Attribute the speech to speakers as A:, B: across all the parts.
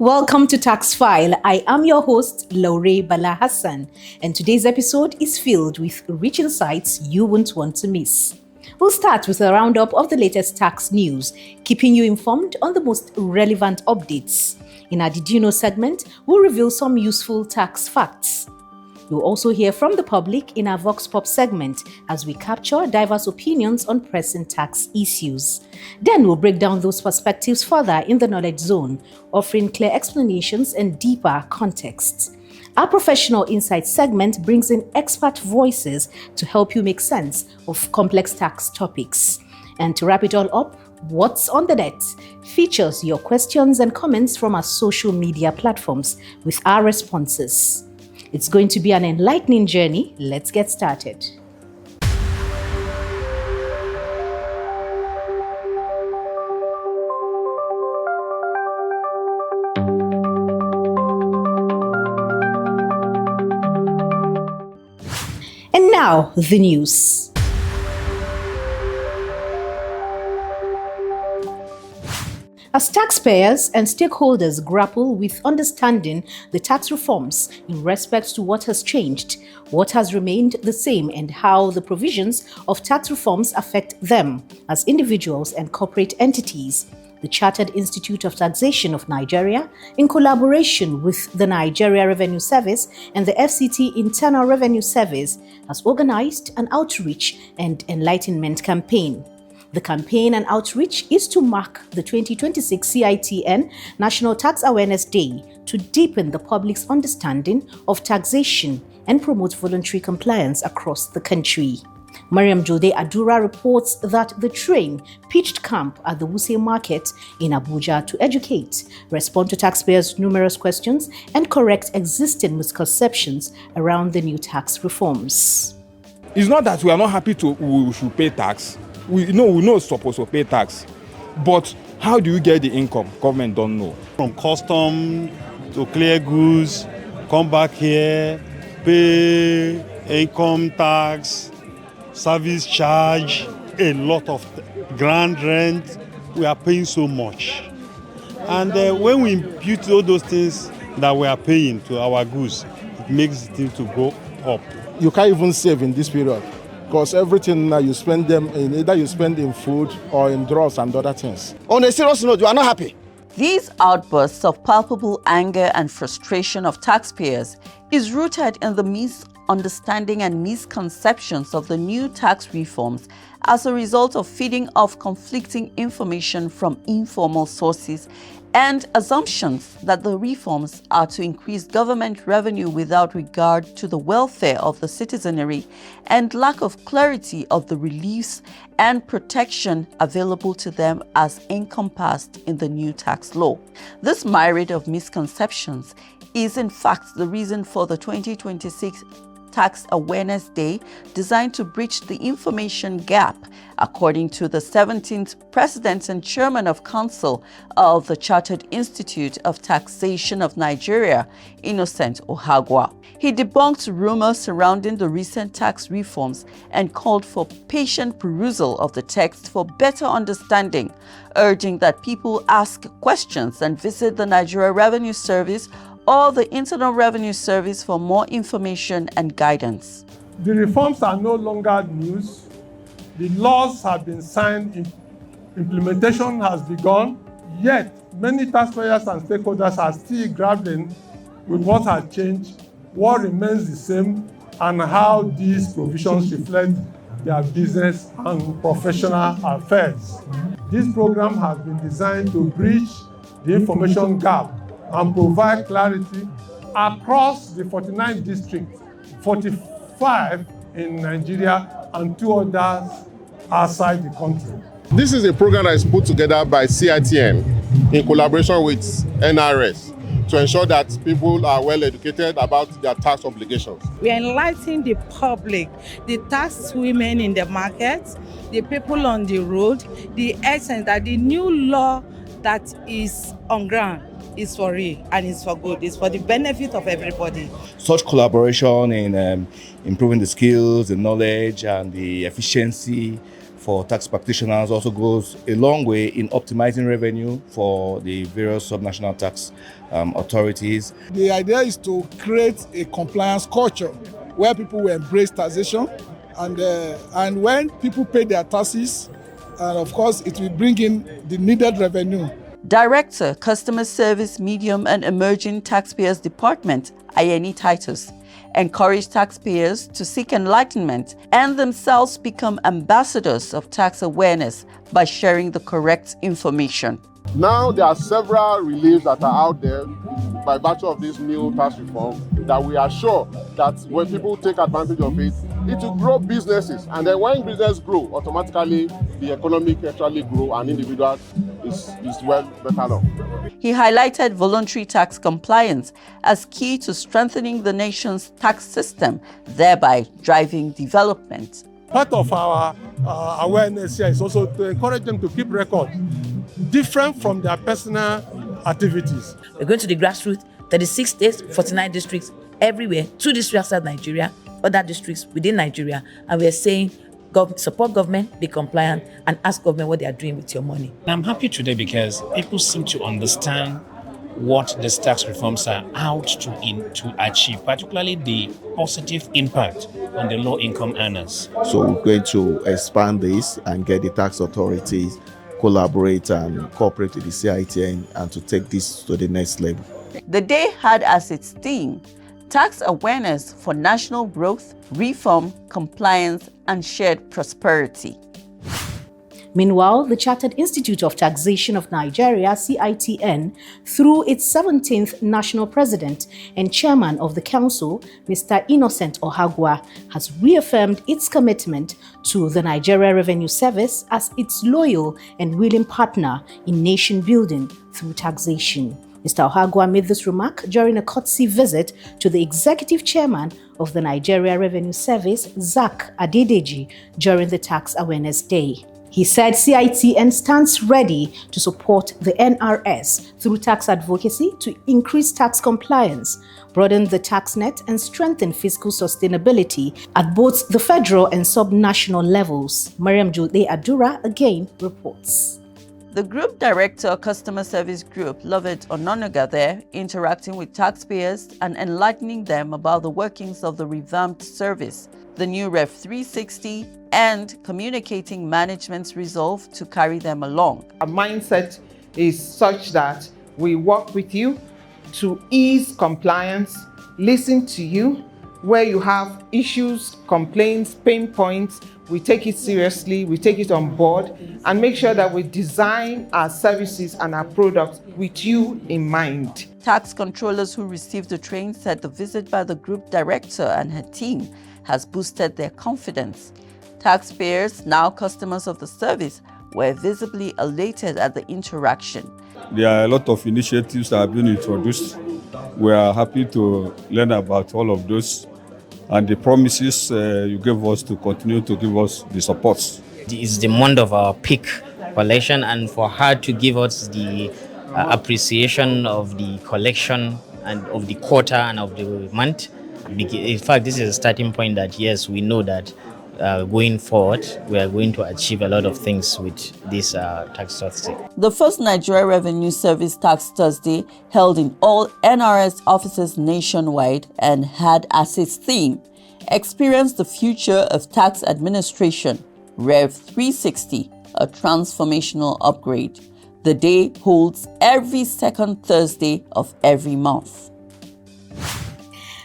A: Welcome to Tax File. I am your host, Laure Bala Hassan, and today's episode is filled with rich insights you won't want to miss. We'll start with a roundup of the latest tax news, keeping you informed on the most relevant updates. In our Did You Know segment, we'll reveal some useful tax facts. You'll also hear from the public in our Vox Pop segment as we capture diverse opinions on pressing tax issues. Then we'll break down those perspectives further in the Knowledge Zone, offering clear explanations and deeper context. Our Professional Insight segment brings in expert voices to help you make sense of complex tax topics. And to wrap it all up, What's on the Net features your questions and comments from our social media platforms with our responses. It's going to be an enlightening journey. Let's get started. And now, the news. As taxpayers and stakeholders grapple with understanding the tax reforms in respect to what has changed, what has remained the same, and how the provisions of tax reforms affect them as individuals and corporate entities, the Chartered Institute of Taxation of Nigeria, in collaboration with the Nigeria Revenue Service and the FCT Internal Revenue Service, has organized an outreach and enlightenment campaign. The campaign and outreach is to mark the 2026 CITN National Tax Awareness Day to deepen the public's understanding of taxation and promote voluntary compliance across the country. Mariam Jode Adura reports that the train pitched camp at the Wuse Market in Abuja to educate, respond to taxpayers' numerous questions, and correct existing misconceptions around the new tax reforms.
B: It's not that we are not happy we should pay tax. We know supposed to pay tax, but how do you get the income? Government don't know.
C: From custom to clear goods, come back here, pay income tax, service charge, a lot of grand rent. We are paying so much. And when we impute all those things that we are paying to our goods, it makes the thing to go up.
D: You can't even save in this period, because everything that you spend them in, either you spend in food or in drugs and other things.
E: On a serious note, you are not happy.
F: These outbursts of palpable anger and frustration of taxpayers is rooted in the misunderstanding and misconceptions of the new tax reforms as a result of feeding off conflicting information from informal sources and assumptions that the reforms are to increase government revenue without regard to the welfare of the citizenry and lack of clarity of the reliefs and protection available to them as encompassed in the new tax law. This myriad of misconceptions is in fact the reason for the 2026 Tax Awareness Day, designed to bridge the information gap, according to the 17th President and Chairman of Council of the Chartered Institute of Taxation of Nigeria, Innocent Ohagwa. He debunked rumors surrounding the recent tax reforms and called for patient perusal of the text for better understanding, urging that people ask questions and visit the Nigeria Revenue Service or the Internal Revenue Service for more information and guidance.
G: The reforms are no longer news. The laws have been signed, implementation has begun, yet many taxpayers and stakeholders are still grappling with what has changed, what remains the same, and how these provisions reflect their business and professional affairs. This program has been designed to bridge the information gap and provide clarity across the 49 districts, 45 in Nigeria and 2 others outside the country.
H: This is a program that is put together by CITN in collaboration with NRS to ensure that people are well educated about their tax obligations.
I: We are enlightening the public, the tax women in the market, the people on the road, the essence that the new law that is on ground is for real and it's for good. It's for the benefit of everybody.
J: Such collaboration in improving the skills, the knowledge, and the efficiency
E: for tax practitioners also goes a long way in optimizing revenue for the various subnational tax authorities.
J: The idea is to create a compliance culture where people will embrace taxation, and when people pay their taxes, and of course it will bring in the needed revenue.
F: Director, Customer Service, Medium and Emerging Taxpayers Department, Ayeni Titus, encouraged taxpayers to seek enlightenment and themselves become ambassadors of tax awareness by sharing the correct information.
H: Now there are several reliefs that are out there by virtue of this new tax reform that we are sure that when people take advantage of it, it will grow businesses. And then when business grow, automatically the economy actually grow and individual is well better off.
F: He highlighted voluntary tax compliance as key to strengthening the nation's tax system, thereby driving development.
G: Part of our awareness here is also to encourage them to keep records different from their personal activities.
K: We're going to the grassroots, 36 states, 49 districts, everywhere, 2 districts outside Nigeria, other districts within Nigeria, and we're saying support government, be compliant, and ask government what they are doing with your money.
L: I'm happy today because people seem to understand what these tax reforms are out to achieve, particularly the positive impact on the low-income earners.
M: So we're going to expand this and get the tax authorities collaborate and cooperate with the CITN and to take this to the next level.
F: The day had as its theme tax awareness for national growth, reform, compliance, and shared prosperity.
A: Meanwhile, the Chartered Institute of Taxation of Nigeria, CITN, through its 17th National President and Chairman of the Council, Mr. Innocent Ohagwa, has reaffirmed its commitment to the Nigeria Revenue Service as its loyal and willing partner in nation building through taxation. Mr. Ohagwa made this remark during a courtesy visit to the Executive Chairman of the Nigeria Revenue Service, Zach Adedeji, during the Tax Awareness Day. He said CITN stands ready to support the NRS through tax advocacy to increase tax compliance, broaden the tax net, and strengthen fiscal sustainability at both the federal and subnational levels. Mariam Julde Adura again reports.
F: The Group Director, Customer Service Group, Lovett Ononuga there, interacting with taxpayers and enlightening them about the workings of the revamped service, the new Rev 360, and communicating management's resolve to carry them along.
N: Our mindset is such that we work with you to ease compliance, listen to you. Where you have issues, complaints, pain points, we take it seriously, we take it on board, and make sure that we design our services and our products with you in mind.
F: Tax controllers who received the training said the visit by the group director and her team has boosted their confidence. Taxpayers, now customers of the service, were visibly elated at the interaction.
B: There are a lot of initiatives that have been introduced. We are happy to learn about all of those and the promises you gave us to continue to give us the support.
O: It's the month of our peak collection, and for her to give us the appreciation of the collection and of the quarter and of the month. In fact, this is a starting point that yes, we know that going forward, we are going to achieve a lot of things with this tax Thursday.
F: The first Nigeria Revenue Service Tax Thursday held in all NRS offices nationwide and had as its theme, Experience the Future of Tax Administration, Rev 360, a transformational upgrade. The day holds every second Thursday of every month.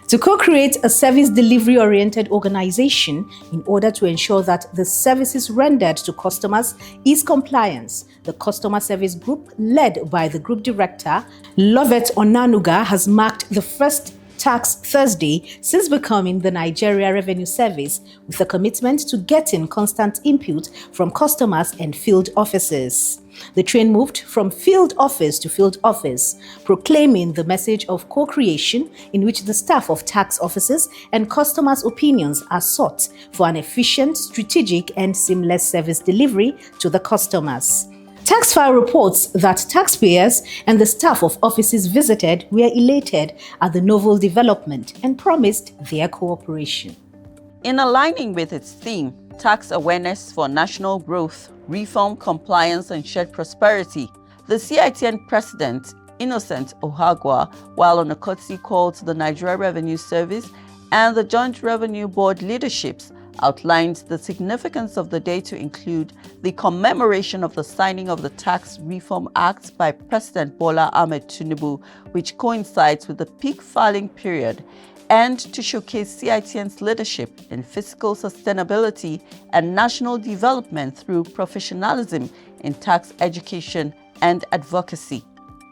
A: To co-create a service delivery-oriented organization in order to ensure that the services rendered to customers is compliance, the Customer Service Group, led by the Group Director, Lovett Ononuga, has marked the first Tax Thursday since becoming the Nigeria Revenue Service, with a commitment to getting constant input from customers and field officers. The train moved from field office to field office, proclaiming the message of co-creation in which the staff of tax offices and customers' opinions are sought for an efficient, strategic, and seamless service delivery to the customers. Taxfile reports that taxpayers and the staff of offices visited were elated at the novel development and promised their cooperation.
F: In aligning with its theme, Tax Awareness for National Growth, Reform, Compliance and Shared Prosperity, the CITN President, Innocent Ohagwa, while on a courtesy call to the Nigeria Revenue Service and the Joint Revenue Board leaderships, outlined the significance of the day to include the commemoration of the signing of the Tax Reform Act by President Bola Ahmed Tinubu, which coincides with the peak filing period, and to showcase CITN's leadership in fiscal sustainability and national development through professionalism in tax education and advocacy.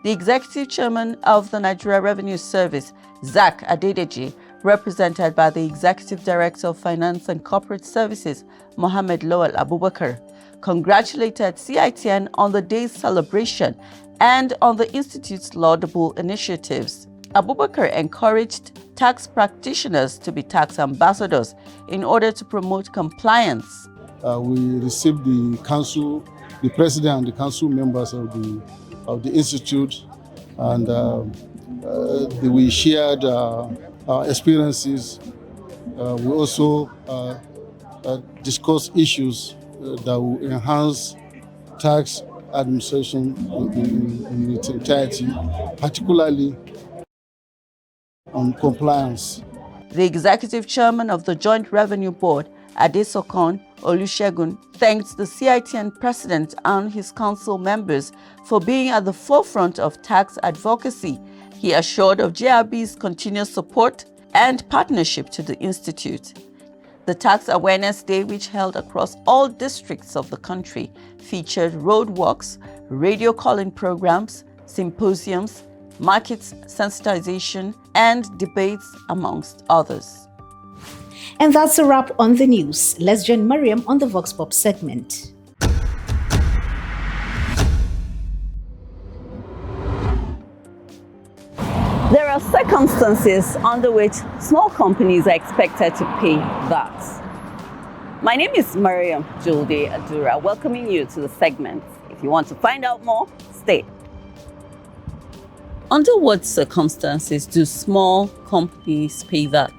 F: The Executive Chairman of the Nigeria Revenue Service, Zach Adedeji, represented by the Executive Director of Finance and Corporate Services, Mohammed Lowell Abubakar, congratulated CITN on the day's celebration and on the Institute's laudable initiatives. Abubakar encouraged tax practitioners to be tax ambassadors in order to promote compliance.
P: We received the council, the president and the council members of the institute, and we shared our experiences. We also discussed issues that will enhance tax administration in its entirety, particularly on compliance.
F: The Executive Chairman of the Joint Revenue Board, Adesokon Olusegun, thanked the CITN President and his council members for being at the forefront of tax advocacy. He assured of JRB's continuous support and partnership to the Institute. The Tax Awareness Day, which held across all districts of the country, featured roadwalks, radio calling programs, symposiums, market sensitization, and debates, amongst others.
A: And that's a wrap on the news. Let's join Mariam on the Vox Pop segment.
F: There are circumstances under which small companies are expected to pay VAT. My name is Mariam Julde Adura, welcoming you to the segment. If you want to find out more, stay. Under what circumstances do small companies pay VAT?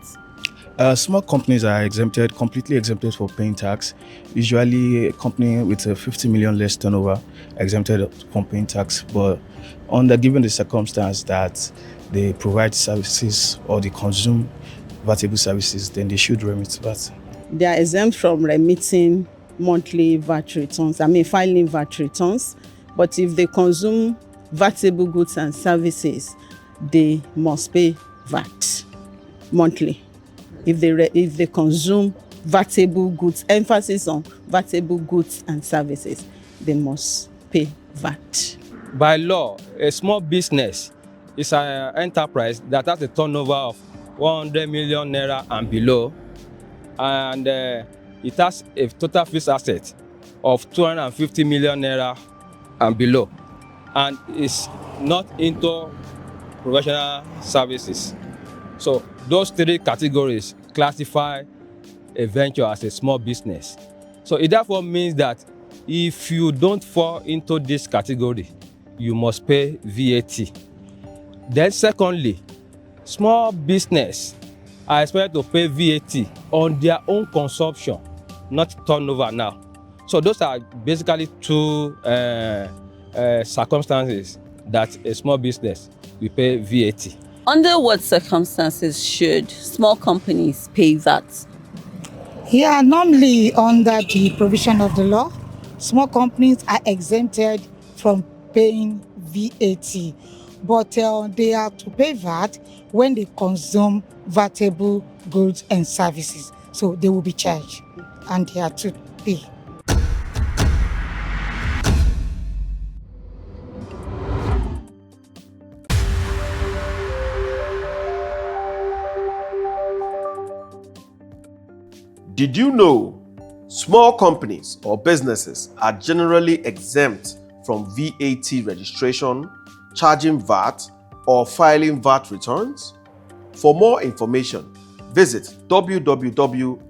E: Small companies are completely exempted for paying tax. Usually a company with a 50 million less turnover exempted from paying tax, but given the circumstance that they provide services or they consume vatable services, then they should remit VAT.
Q: They are exempt from remitting monthly VAT returns, filing VAT returns, but if they consume vatable goods and services, they must pay VAT monthly. If they consume vatable goods, emphasis on vatable goods and services, they must pay VAT.
R: By law, a small business is an enterprise that has a turnover of 100 million naira and below, and it has a total fixed asset of 250 million naira and below, and is not into professional services. So those three categories classify a venture as a small business. So it therefore means that if you don't fall into this category, you must pay VAT. Then secondly, small business are expected to pay VAT on their own consumption, not turnover now. So those are basically two circumstances that a small business will pay VAT.
F: Under what circumstances should small companies pay VAT?
S: Yeah, normally under the provision of the law, small companies are exempted from paying VAT, but they have to pay VAT when they consume vatable goods and services. So they will be charged and they have to pay.
T: Did you know small companies or businesses are generally exempt from VAT registration, charging VAT, or filing VAT returns? For more information, visit www.nrs.gov.ng.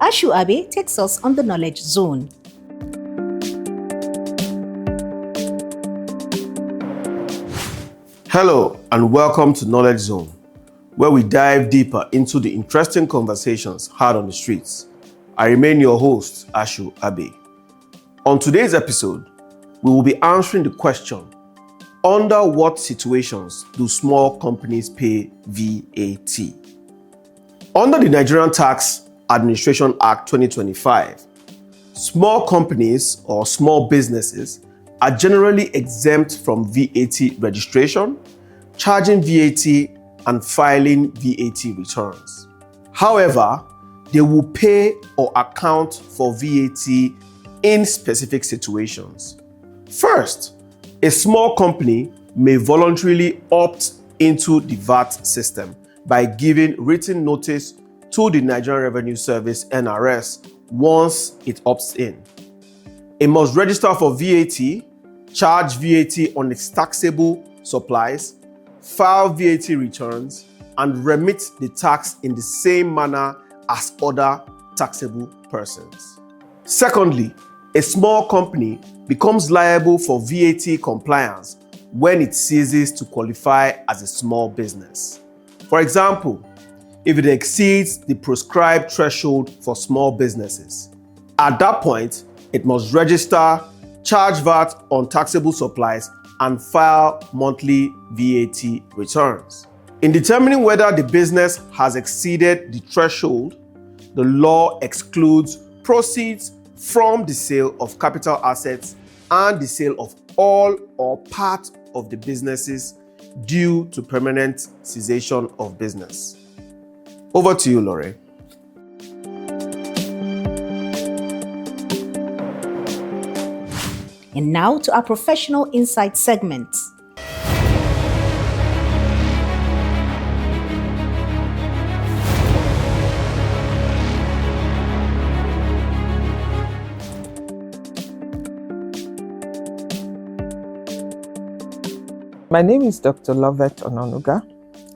A: Ashu Abe takes us on the Knowledge Zone.
T: Hello and welcome to Knowledge Zone. where we dive deeper into the interesting conversations had on the streets. I remain your host, Ashu Abe. On today's episode, we will be answering the question, under what situations do small companies pay VAT? Under the Nigerian Tax Administration Act 2025, small companies or small businesses are generally exempt from VAT registration, charging VAT, and filing VAT returns. However, they will pay or account for VAT in specific situations. First, a small company may voluntarily opt into the VAT system by giving written notice to the Nigerian Revenue Service (NRS) once it opts in. It must register for VAT, charge VAT on its taxable supplies, file VAT returns, and remit the tax in the same manner as other taxable persons. Secondly, a small company becomes liable for VAT compliance when it ceases to qualify as a small business. For example, if it exceeds the prescribed threshold for small businesses. At that point, it must register, charge VAT on taxable supplies, and file monthly VAT returns. In determining whether the business has exceeded the threshold, the law excludes proceeds from the sale of capital assets and the sale of all or part of the businesses due to permanent cessation of business. Over to you, Lore.
A: And now to our professional insight segment.
N: My name is Dr. Lovett Ononuga.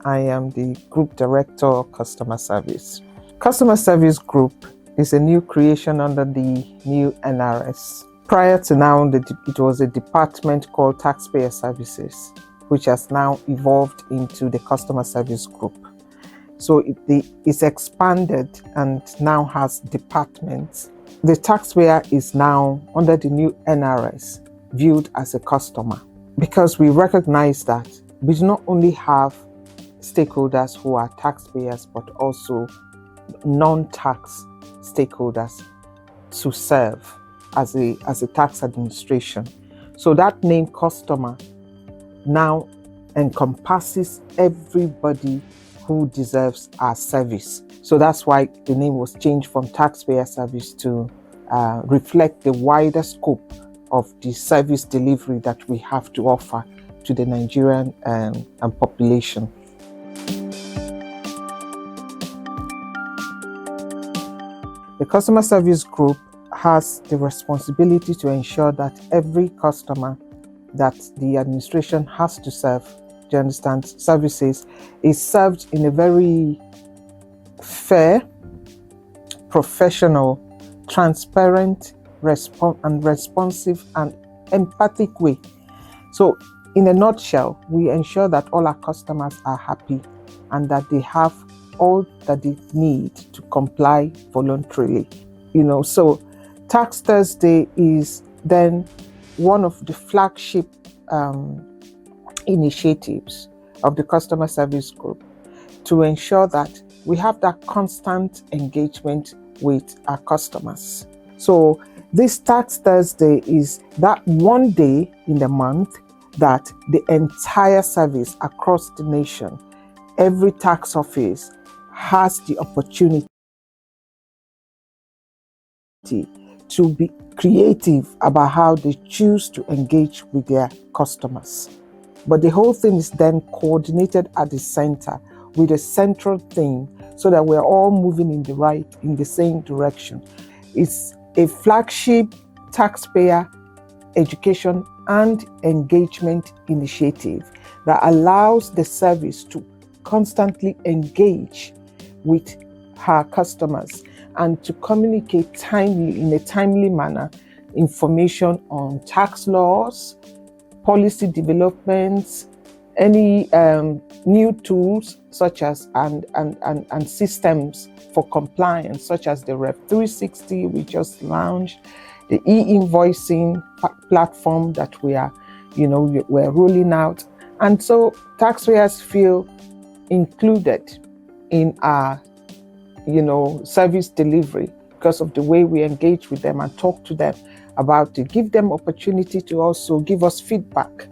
N: I am the Group Director of Customer Service. Customer Service Group is a new creation under the new NRS. Prior to now, it was a department called Taxpayer Services, which has now evolved into the Customer Service Group. So it's expanded and now has departments. The taxpayer is now, under the new NRS, viewed as a customer, because we recognize that we do not only have stakeholders who are taxpayers, but also non-tax stakeholders to serve as a tax administration. So that name customer now encompasses everybody who deserves our service. So that's why the name was changed from taxpayer service to reflect the wider scope of the service delivery that we have to offer to the Nigerian population. The Customer Service Group has the responsibility to ensure that every customer that the administration has to serve, do you understand, services, is served in a very fair, professional, transparent, responsive and empathic way. So in a nutshell, we ensure that all our customers are happy and that they have all that they need to comply voluntarily. So Tax Thursday is then one of the flagship initiatives of the Customer Service Group to ensure that we have that constant engagement with our customers. So this Tax Thursday is that one day in the month that the entire service across the nation, every tax office has the opportunity to be creative about how they choose to engage with their customers. But the whole thing is then coordinated at the center with a central theme so that we're all moving in the same direction. It's a flagship taxpayer education and engagement initiative that allows the service to constantly engage with her customers and to communicate in a timely manner information on tax laws, policy developments, any new tools such as and systems for compliance, such as the Rev 360 we just launched, the e-invoicing platform that we're rolling out. And so taxpayers feel included in our, service delivery because of the way we engage with them and talk to them about it, give them opportunity to also give us feedback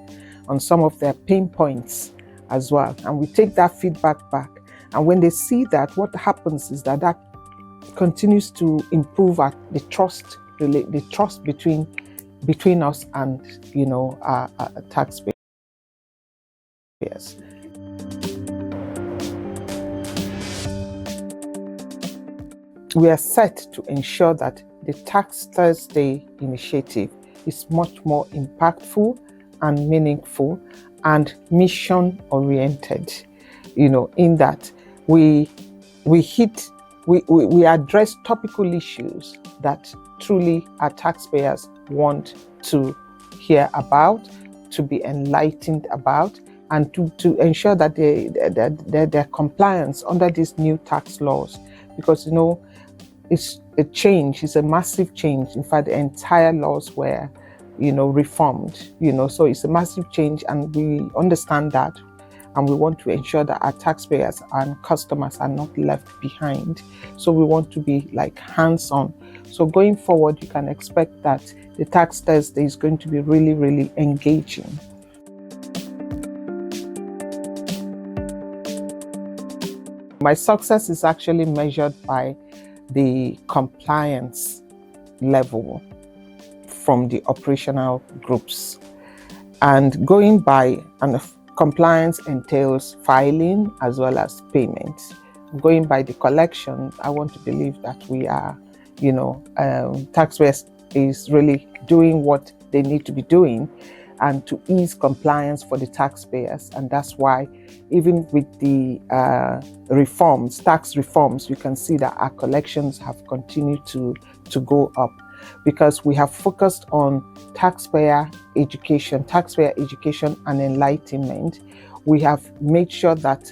N: on some of their pain points as well. And we take that feedback back. And when they see that, what happens is that continues to improve the trust between us and our taxpayers. We are set to ensure that the Tax Thursday initiative is much more impactful and meaningful and mission-oriented, in that we address topical issues that truly our taxpayers want to hear about, to be enlightened about, and to ensure that their compliance under these new tax laws. Because, it's a change, it's a massive change. In fact, the entire laws were, reformed, so it's a massive change, and we understand that. And we want to ensure that our taxpayers and customers are not left behind. So we want to be hands-on. So going forward, you can expect that the Tax Thursday is going to be really, really engaging. My success is actually measured by the compliance level from the operational groups. And going by, and compliance entails filing as well as payments. Going by the collection, I want to believe that we are, taxpayers is really doing what they need to be doing and to ease compliance for the taxpayers. And that's why even with the tax reforms, you can see that our collections have continued to go up, because we have focused on taxpayer education and enlightenment. We have made sure that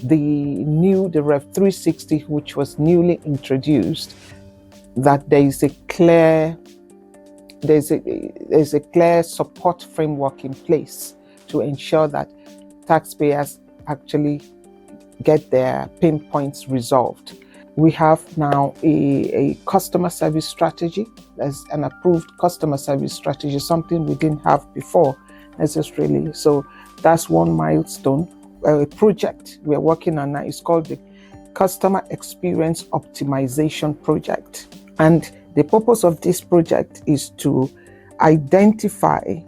N: the Rev 360, which was newly introduced, that there's a clear support framework in place to ensure that taxpayers actually get their pain points resolved. We have now a customer service strategy. There's an approved customer service strategy, something we didn't have before necessarily. So that's one milestone. A project we're working on now is called the Customer Experience Optimization Project. And the purpose of this project is to identify,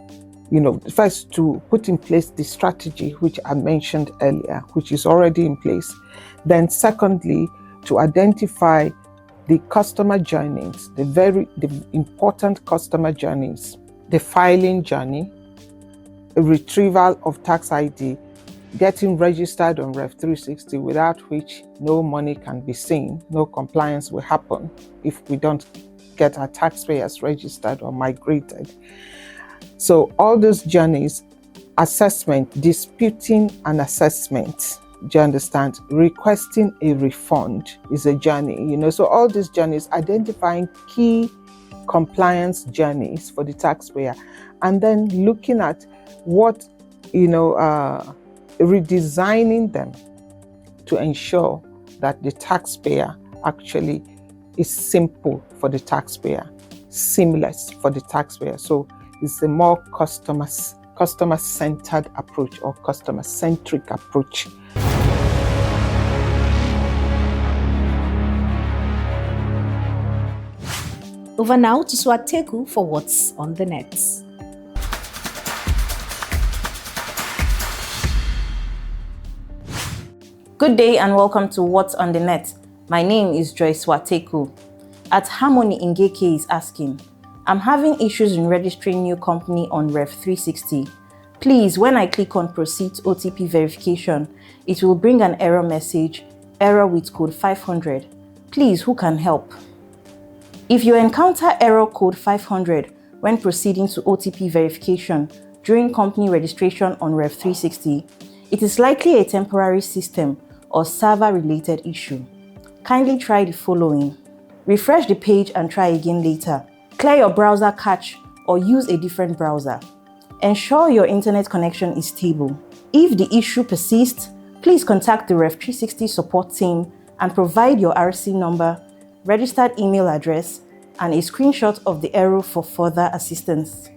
N: first to put in place the strategy which I mentioned earlier, which is already in place. Then secondly, to identify the customer journeys, the important customer journeys, the filing journey, a retrieval of tax ID, getting registered on Rev 360, without which no money can be seen, no compliance will happen if we don't get our taxpayers registered or migrated. So all those journeys, assessment, disputing an assessment, do you understand? Requesting a refund is a journey, so all these journeys, identifying key compliance journeys for the taxpayer, and then looking at what, redesigning them to ensure that the taxpayer actually is simple for the taxpayer, seamless for the taxpayer. So it's a more customer-centered approach or customer-centric approach.
A: Over now to Swateku for what's on the net.
U: Good day and welcome to What's on the Net. My name is Joyce Swateku. At Harmony Ngeke is asking, I'm having issues in registering new company on Rev 360. Please, when I click on Proceed OTP verification, it will bring an error message, error with code 500. Please, who can help? If you encounter error code 500 when proceeding to OTP verification, during company registration on Rev 360, it is likely a temporary system or server-related issue. Kindly try the following. Refresh the page and try again later. Clear your browser cache or use a different browser. Ensure your internet connection is stable. If the issue persists, please contact the Rev 360 support team and provide your RC number, registered email address, and a screenshot of the error for further assistance.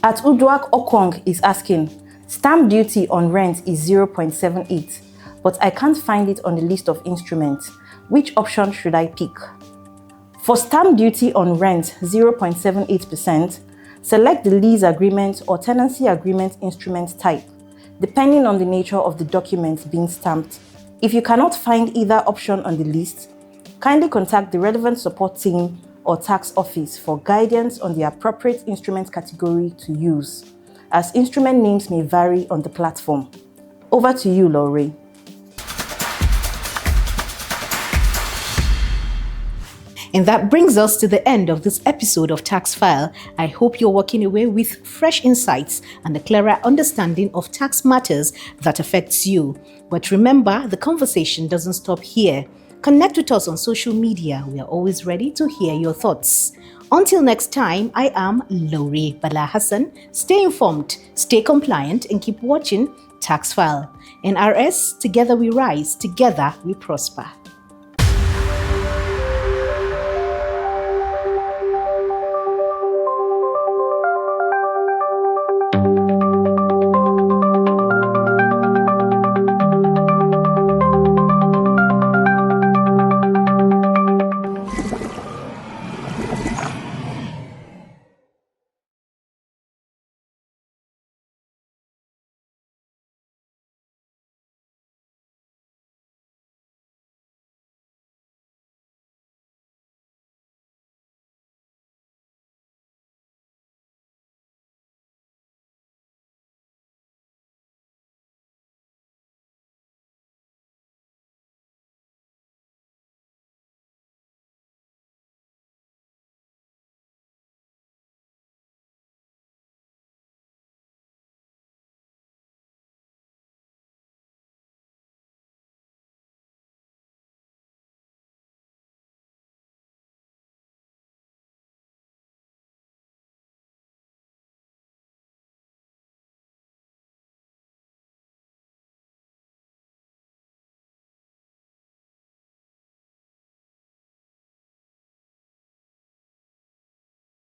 U: At Uduak Okwong is asking, stamp duty on rent is 0.78, but I can't find it on the list of instruments. Which option should I pick? For stamp duty on rent 0.78%, select the lease agreement or tenancy agreement instrument type, depending on the nature of the document being stamped. If you cannot find either option on the list, kindly contact the relevant support team or tax office for guidance on the appropriate instrument category to use, as instrument names may vary on the platform. Over to you, Laurie.
A: And that brings us to the end of this episode of Tax File. I hope you're walking away with fresh insights and a clearer understanding of tax matters that affects you. But remember, the conversation doesn't stop here. Connect with us on social media. We are always ready to hear your thoughts. Until next time, I am Laurie Bala Hassan. Stay informed, stay compliant, and keep watching Tax File. NRS, together we rise, together we prosper.